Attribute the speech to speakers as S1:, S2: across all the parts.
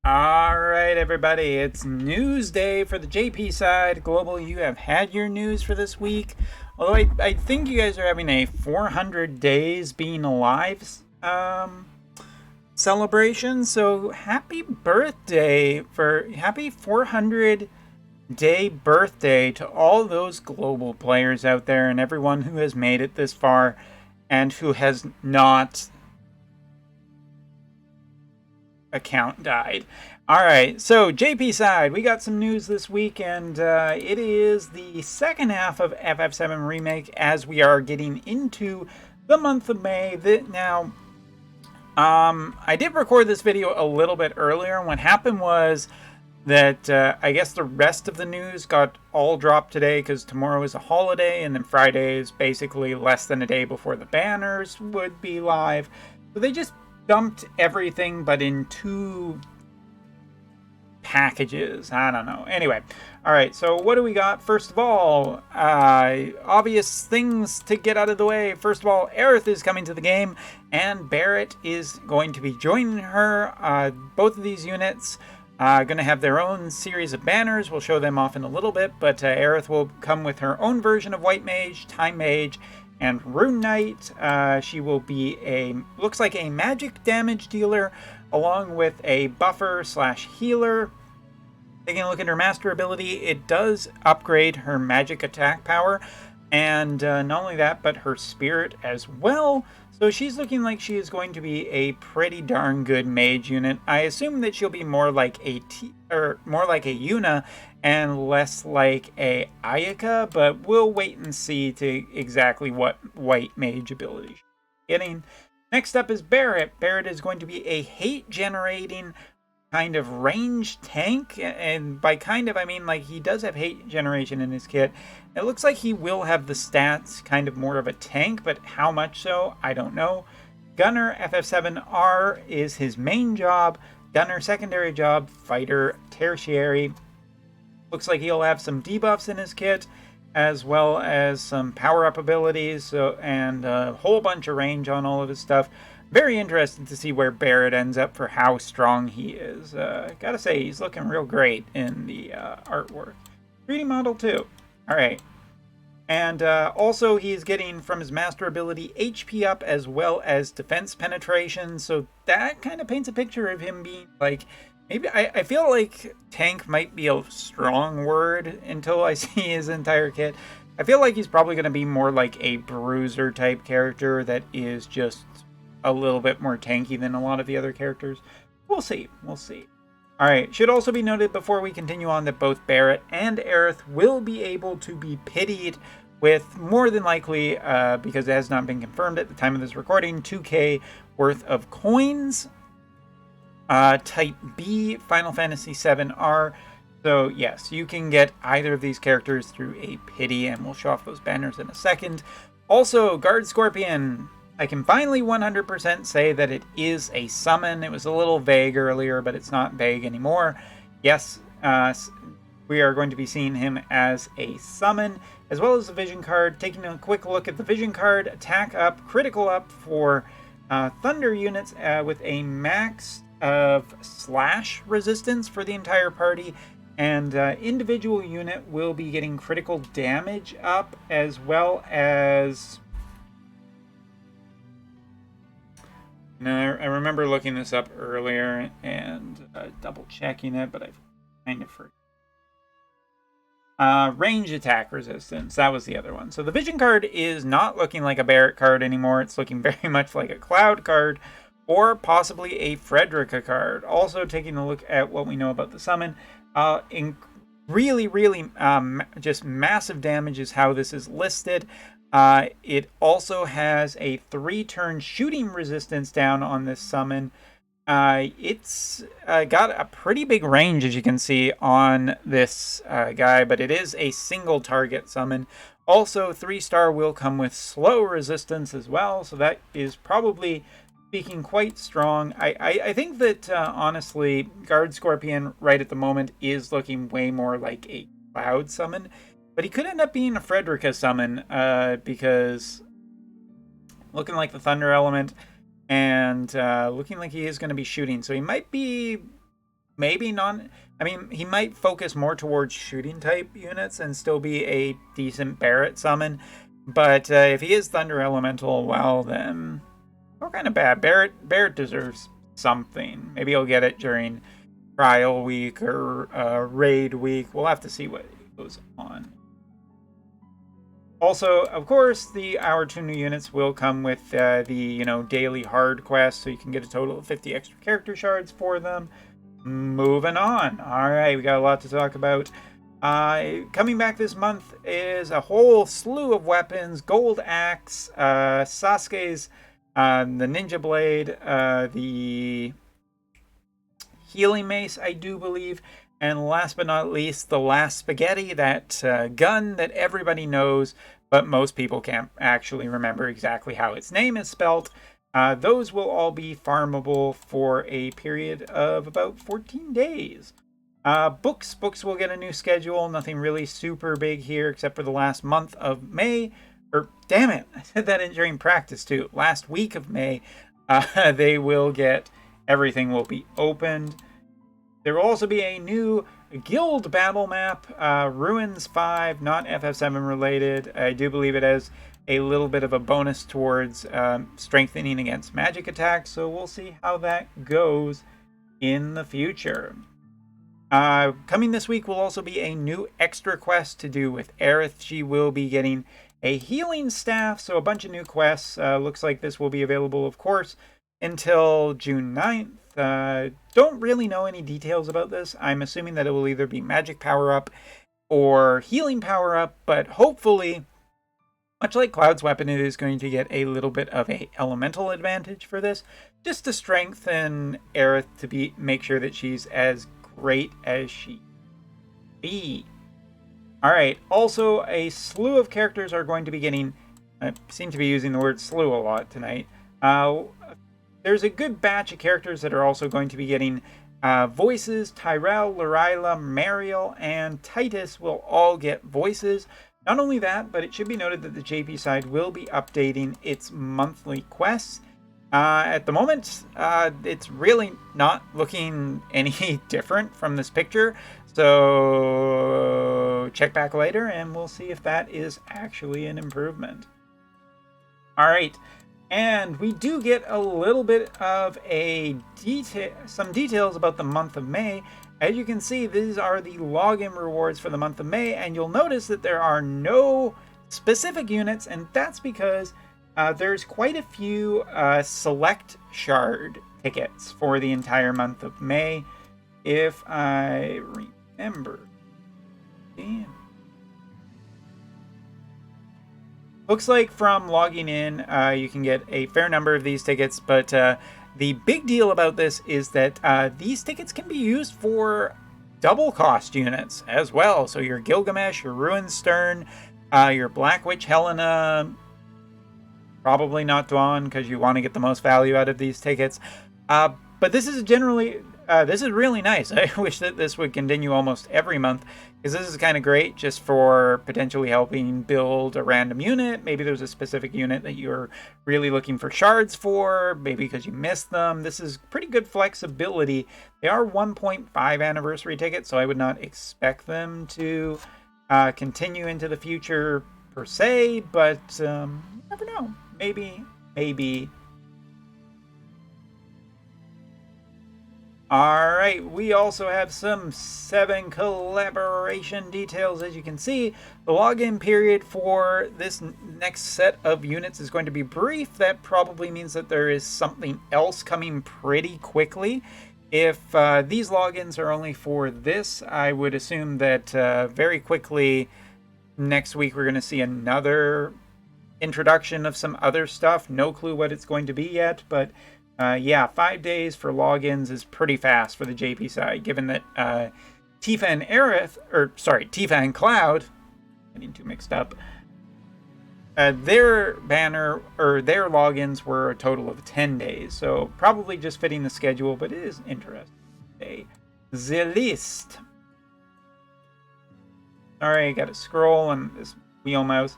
S1: All right, everybody, it's news day for the JP side. Global, you have had your news for this week. Although I think you guys are having a 400 days being alive celebration. So happy happy 400 day birthday to all those global players out there and everyone who has made it this far and who has not account died. All right, so JP side, we got some news this week, and it is the second half of FF7 Remake as we are getting into the month of May. Now, I did record this video a little bit earlier, and what happened was that I guess the rest of the news got all dropped today because tomorrow is a holiday, and then Friday is basically less than a day before the banners would be live. So they just dumped everything but in two packages. I don't know. Anyway, all right, so what do we got? First of all, obvious things to get out of the way. First of all, Aerith is coming to the game, and Barret is going to be joining her. Both of these units going to have their own series of banners. We'll show them off in a little bit, but Aerith will come with her own version of White Mage, Time Mage, and Rune Knight. She will be looks like a magic damage dealer along with a buffer slash healer. Taking a look at her master ability, it does upgrade her magic attack power, and not only that, but her spirit as well. So she's looking like she is going to be a pretty darn good mage unit. I assume that she'll be more like a Yuna and less like a Ayaka, but we'll wait and see to exactly what white mage ability she's getting. Next up is Barret. Barret is going to be a hate generating kind of range tank, and by kind of I mean like he does have hate generation in his kit. It looks like he will have the stats kind of more of a tank, but how much so, I don't know. Gunner FF7R is his main job. Gunner secondary job, fighter tertiary. Looks like he'll have some debuffs in his kit, as well as some power-up abilities, and a whole bunch of range on all of his stuff. Very interested to see where Barret ends up for how strong he is. Gotta say, he's looking real great in the artwork. 3D model too. Alright. And also he's getting from his master ability HP up as well as defense penetration. So that kind of paints a picture of him being like, maybe I feel like tank might be a strong word until I see his entire kit. I feel like he's probably going to be more like a bruiser type character that is just a little bit more tanky than a lot of the other characters. We'll see. We'll see. Alright, should also be noted before we continue on that both Barret and Aerith will be able to be pitied with more than likely, because it has not been confirmed at the time of this recording, 2k worth of coins. Type B, Final Fantasy VII-R. So yes, you can get either of these characters through a pity, and we'll show off those banners in a second. Also, Guard Scorpion. I can finally 100% say that it is a summon. It was a little vague earlier, but it's not vague anymore. Yes, we are going to be seeing him as a summon, as well as the vision card. Taking a quick look at the vision card, attack up, critical up for thunder units with a max of slash resistance for the entire party, and individual unit will be getting critical damage up, as well as... Now, I remember looking this up earlier and double checking it, but I've kind of forgot. Range attack resistance, that was the other one. So the vision card is not looking like a Barret card anymore. It's looking very much like a Cloud card, or possibly a Frederica card. Also taking a look at what we know about the summon. Really, just massive damage is how this is listed. It also has a 3-turn shooting resistance down on this summon. It's got a pretty big range, as you can see on this guy, but it is a single target summon. Also, 3-star will come with slow resistance as well, so that is probably speaking quite strong. I think that, honestly, Guard Scorpion right at the moment is looking way more like a Cloud summon. But he could end up being a Frederica summon, because looking like the Thunder element, and looking like he is going to be shooting. So he might be maybe not. I mean, he might focus more towards shooting type units and still be a decent Barret summon. But if he is Thunder Elemental, well, then we're kind of bad. Barret deserves something. Maybe he'll get it during Trial Week or Raid Week. We'll have to see what goes on. Also, of course, our 2 new units will come with the daily hard quest, so you can get a total of 50 extra character shards for them. Moving on. All right, we got a lot to talk about. Coming back this month is a whole slew of weapons: Gold Axe, Sasuke's, the Ninja Blade, the Healing Mace, I do believe. And last but not least, the Last Spaghetti, that gun that everybody knows, but most people can't actually remember exactly how its name is spelt. Those will all be farmable for a period of about 14 days. Books will get a new schedule. Nothing really super big here except for the last month of May. Or, damn it, I said that during practice too. Last week of May, they will get, everything will be opened. There will also be a new guild battle map, Ruins 5, not FF7 related. I do believe it has a little bit of a bonus towards strengthening against magic attacks, so we'll see how that goes in the future. Coming this week will also be a new extra quest to do with Aerith. She will be getting a healing staff, so a bunch of new quests. Looks like this will be available, of course, until June 9th. Don't really know any details about this. I'm assuming that it will either be magic power-up or healing power-up, but hopefully, much like Cloud's weapon, it is going to get a little bit of a elemental advantage for this, just to strengthen Aerith to make sure that she's as great as she be. Alright, also a slew of characters are going to be getting, I seem to be using the word slew a lot tonight. There's a good batch of characters that are also going to be getting voices. Tyrell, Lorila, Mariel, and Titus will all get voices. Not only that, but it should be noted that the JP side will be updating its monthly quests. At the moment, it's really not looking any different from this picture. So check back later and we'll see if that is actually an improvement. All right. And we do get a little bit of some details about the month of May. As you can see, these are the login rewards for the month of May, and you'll notice that there are no specific units, and that's because there's quite a few select shard tickets for the entire month of May, if I remember. Damn. Looks like from logging in, you can get a fair number of these tickets, but the big deal about this is that these tickets can be used for double cost units as well. So your Gilgamesh, your Ruinstern, your Black Witch Helena, probably not Dwan because you want to get the most value out of these tickets. But this is this is really nice. I wish that this would continue almost every month, because this is kind of great just for potentially helping build a random unit. Maybe there's a specific unit that you're really looking for shards for, maybe because you missed them. This is pretty good flexibility. They are 1.5 anniversary tickets, so I would not expect them to continue into the future per se, but you never know. Maybe. Alright, we also have some 7 collaboration details. As you can see, the login period for this next set of units is going to be brief. That probably means that there is something else coming pretty quickly. If these logins are only for this, I would assume that very quickly next week we're going to see another introduction of some other stuff. No clue what it's going to be yet, but yeah, 5 days for logins is pretty fast for the JP side, given that Tifa and Tifa and Cloud, getting too mixed up, their banner or their logins were a total of 10 days, so probably just fitting the schedule, but it is interesting. The list. Alright, got to scroll on this wheel mouse.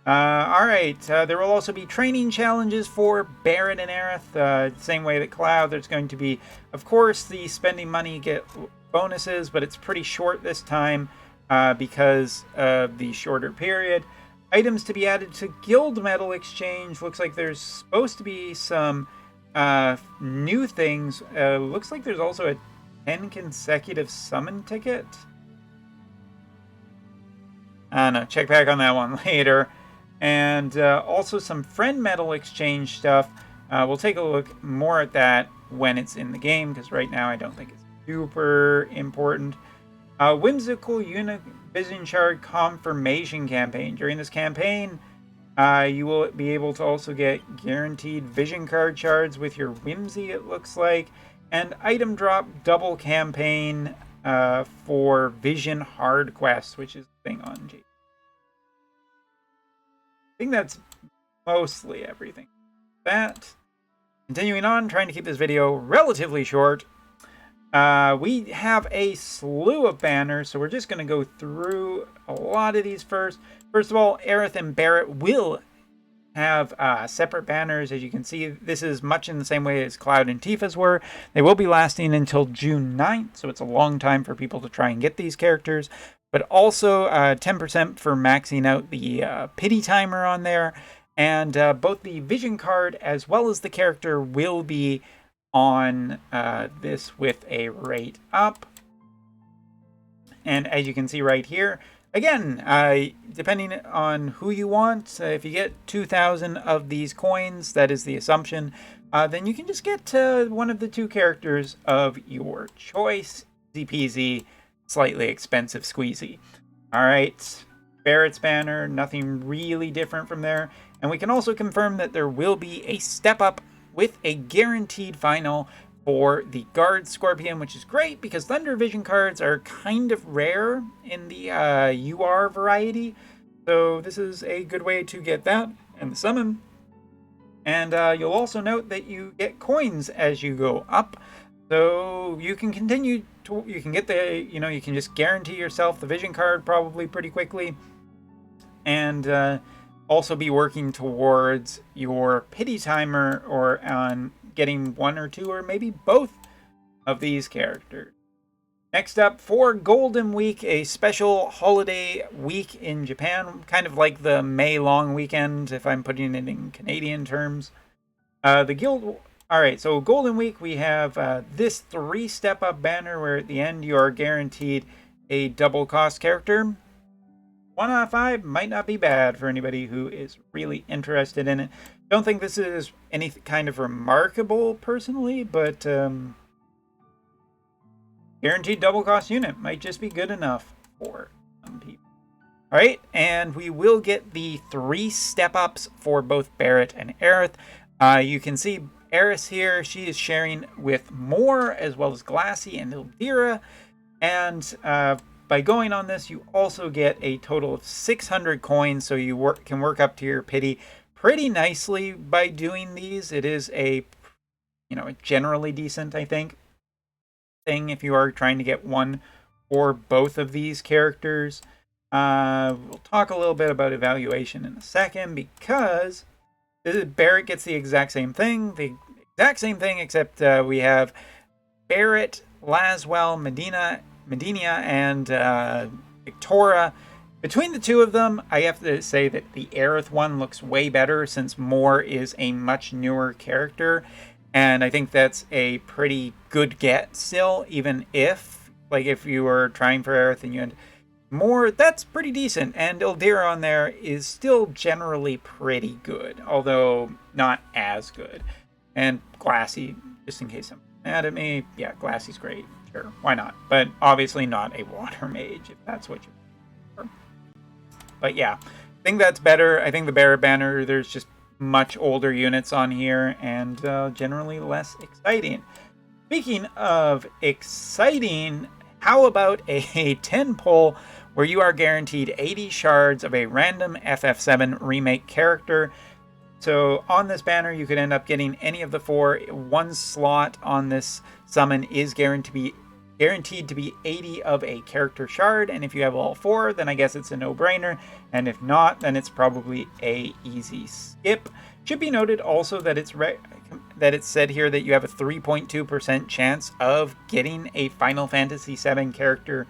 S1: Alright, there will also be training challenges for Barret and Aerith. Same way that Cloud, there's going to be, of course, the spending money get bonuses, but it's pretty short this time because of the shorter period. Items to be added to Guild Medal Exchange. Looks like there's supposed to be some new things. Looks like there's also a 10 consecutive summon ticket. I don't know. Check back on that one later. And also some friend medal exchange stuff. We'll take a look more at that when it's in the game, because right now I don't think it's super important. Whimsical Univision Shard Confirmation Campaign. During this campaign, you will be able to also get guaranteed vision card shards with your Whimsy, it looks like. And item drop double campaign for Vision Hard Quests, which is the thing on JPN. I think that's mostly everything. That. Continuing on, trying to keep this video relatively short. We have a slew of banners, so we're just going to go through a lot of these first. First of all, Aerith and Barret will have separate banners. As you can see, this is much in the same way as Cloud and Tifa's were. They will be lasting until June 9th, so it's a long time for people to try and get these characters. But also 10% for maxing out the pity timer on there. And both the vision card as well as the character will be on this with a rate up. And as you can see right here, again, depending on who you want, if you get 2,000 of these coins, that is the assumption, then you can just get one of the two characters of your choice. Easy peasy, slightly expensive squeezy. Alright, Barret's banner, nothing really different from there. And we can also confirm that there will be a step up with a guaranteed final for the Guard Scorpion, which is great because Thunder Vision cards are kind of rare in the UR variety. So this is a good way to get that and the summon. And you'll also note that you get coins as you go up. So you can continue to, you can get the, you can just guarantee yourself the vision card probably pretty quickly. And also be working towards your pity timer or on getting one or two or maybe both of these characters. Next up, for Golden Week, a special holiday week in Japan, kind of like the May long weekend, if I'm putting it in Canadian terms. The guild... Alright, so Golden Week, we have this 3-step-up banner where at the end you are guaranteed a double cost character. 1 out of 5 might not be bad for anybody who is really interested in it. Don't think this is any kind of remarkable personally, but guaranteed double cost unit might just be good enough for some people. Alright, and we will get the 3 step-ups for both Barret and Aerith. You can see Aerith here, she is sharing with Moore as well as Glassy and Ildira. And by going on this, you also get a total of 600 coins, so you can work up to your pity pretty nicely by doing these. It is a generally decent, I think, thing if you are trying to get one or both of these characters. We'll talk a little bit about evaluation in a second because Barret gets the exact same thing. Except we have Barret, Laswell, Medina, and Victoria. Between the two of them, I have to say that the Aerith one looks way better since Moore is a much newer character. And I think that's a pretty good get still, even if you were trying for Aerith and you had Moore, that's pretty decent. And Ildira on there is still generally pretty good, although not as good. And Glassy, just in case I'm mad at me, yeah, Glassy's great. Sure, why not? But obviously not a water mage, if that's what you're for. But yeah, I think that's better. I think the Barret banner, there's just much older units on here and generally less exciting. Speaking of exciting, how about a 10 pull where you are guaranteed 80 shards of a random FF7 remake character? So on this banner, you could end up getting any of the 4. 1 slot on this summon is guaranteed guaranteed to be 80 of a character shard, and if you have all 4, then I guess it's a no-brainer, and if not, then it's probably a easy skip. Should be noted also that it's said here that you have a 3.2% chance of getting a Final Fantasy VII character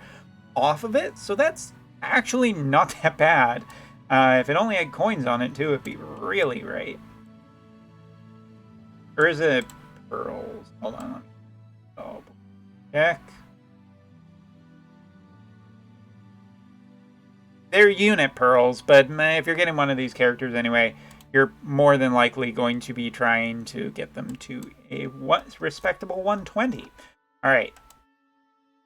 S1: off of it, so that's actually not that bad. If it only had coins on it too, it'd be really great. Or is it pearls? Hold on. Oh, check. They're unit pearls, but if you're getting one of these characters anyway, you're more than likely going to be trying to get them to a respectable 120. All right.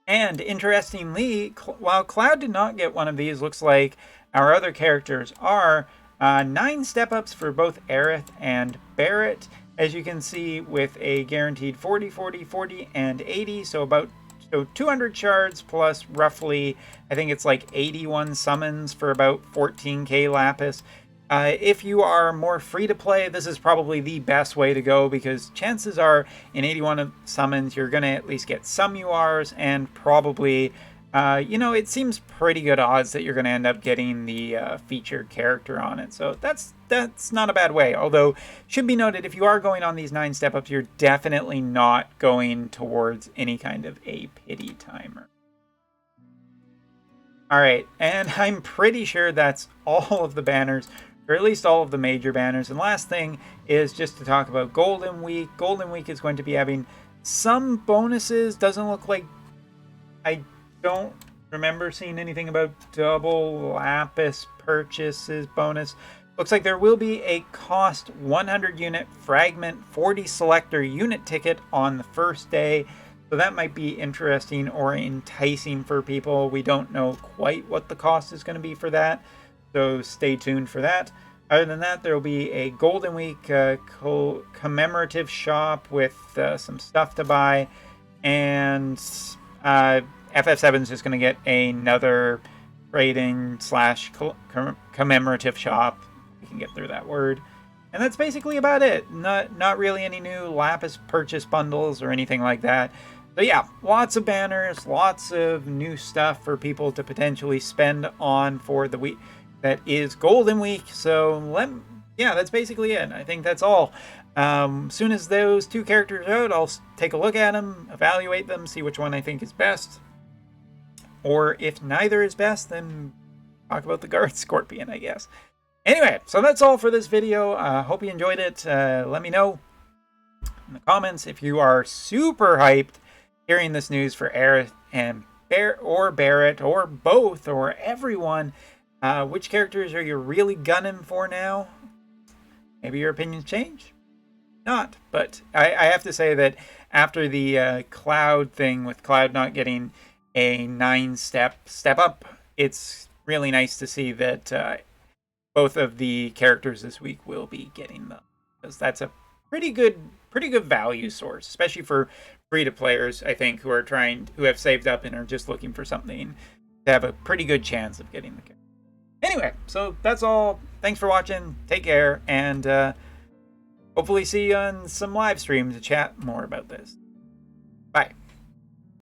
S1: And interestingly, while Cloud did not get one of these, looks like our other characters are 9 step-ups for both Aerith and Barret, as you can see, with a guaranteed 40, 40, 40, and 80, so 200 shards plus roughly, I think it's like 81 summons for about 14k Lapis. If you are more free to play, this is probably the best way to go, because chances are in 81 summons you're going to at least get some URs, and probably, it seems pretty good odds that you're going to end up getting the featured character on it. So that's not a bad way. Although, should be noted, if you are going on these 9 step-ups, you're definitely not going towards any kind of a pity timer. Alright, and I'm pretty sure that's all of the banners, or at least all of the major banners. And last thing is just to talk about Golden Week. Golden Week is going to be having some bonuses. Doesn't look like... I don't remember seeing anything about double Lapis purchases bonus. Looks like there will be a cost 100 unit fragment 40 selector unit ticket on the first day. So that might be interesting or enticing for people. We don't know quite what the cost is going to be for that, so stay tuned for that. Other than that, there will be a Golden Week commemorative shop with some stuff to buy, and FF7 is just going to get another trading / commemorative shop. We can get through that word. And that's basically about it. Not really any new Lapis purchase bundles or anything like that. So yeah, lots of banners, lots of new stuff for people to potentially spend on for the week that is Golden Week. So yeah, that's basically it. I think that's all. Soon as those 2 characters are out, I'll take a look at them, evaluate them, see which one I think is best. Or if neither is best, then talk about the Guard Scorpion, I guess. Anyway, so that's all for this video. Hope you enjoyed it. Let me know in the comments if you are super hyped hearing this news for Aerith and Barret, or both, or everyone. Which characters are you really gunning for now? Maybe your opinions change? Not, but I have to say that after the Cloud thing, with Cloud not getting a 9 step up, it's really nice to see that both of the characters this week will be getting them, because that's a pretty good value source, especially for free-to-players, I think, who have saved up and are just looking for something to have a pretty good chance of getting the character. Anyway, so that's all. Thanks for watching. Take care, and hopefully see you on some live stream to chat more about this. Bye.